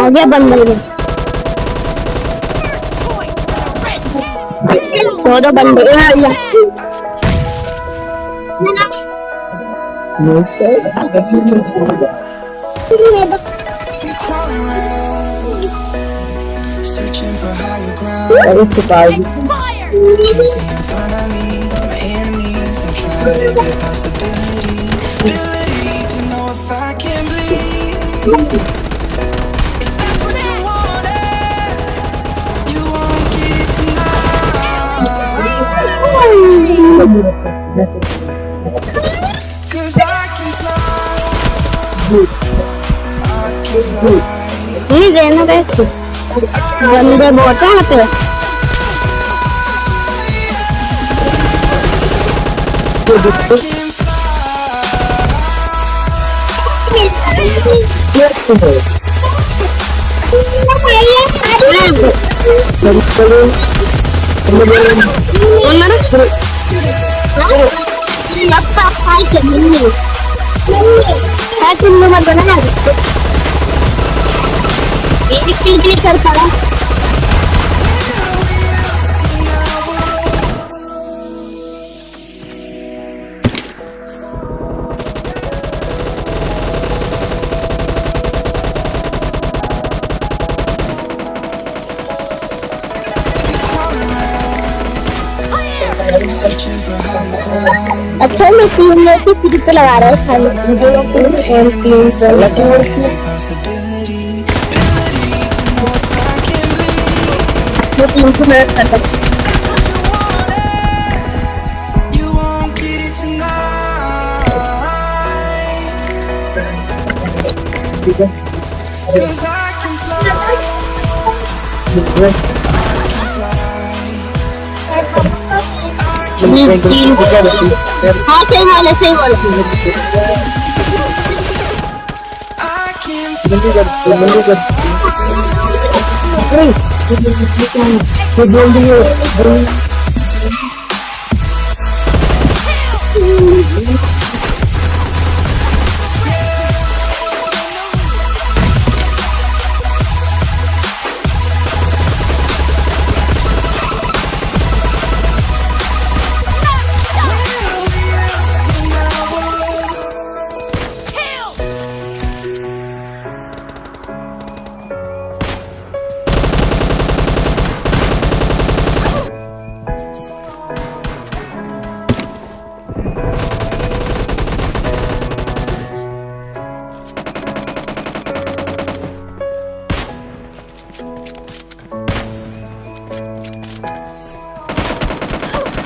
आगे बंदर में 14 बंदे Searching for higher ground. Can't see in front of me. My enemies have tried every possibility. Ability to know if I can bleed. If that's what you wanted, you won't get it tonight. 'Cause I can fly. I can fly. ठीक है ना best बंदे बहुत हैं यहाँ पे कर पड़ा Searching for higher ground. अच्छा मैं 3 मिनट की फ्री पे लगा रहा है खाली वीडियो को और 3 पर Every possibility. Ability to know if I can bleed. मैं 3 मिनट करता हूँ What you wanted, you won't get it tonight. 'Cause I can fly. हाँ सही वाले I can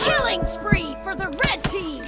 Killing spree for the red team!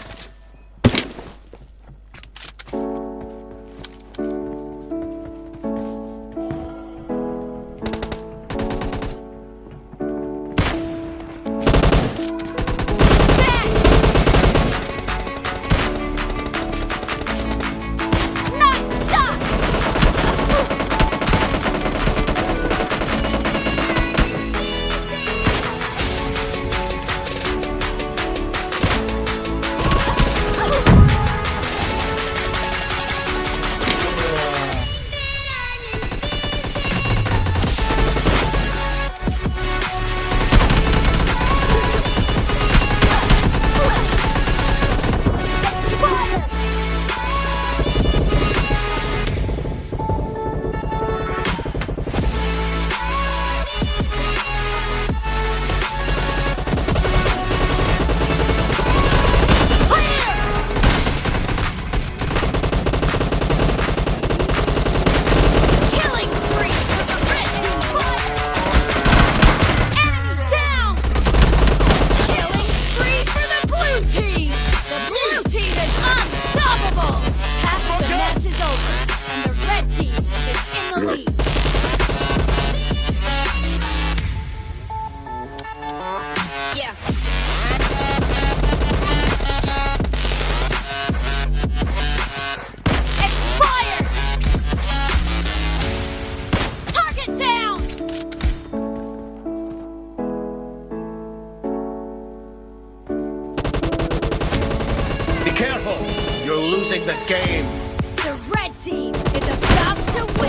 Careful! You're losing the game. The red team is about to win.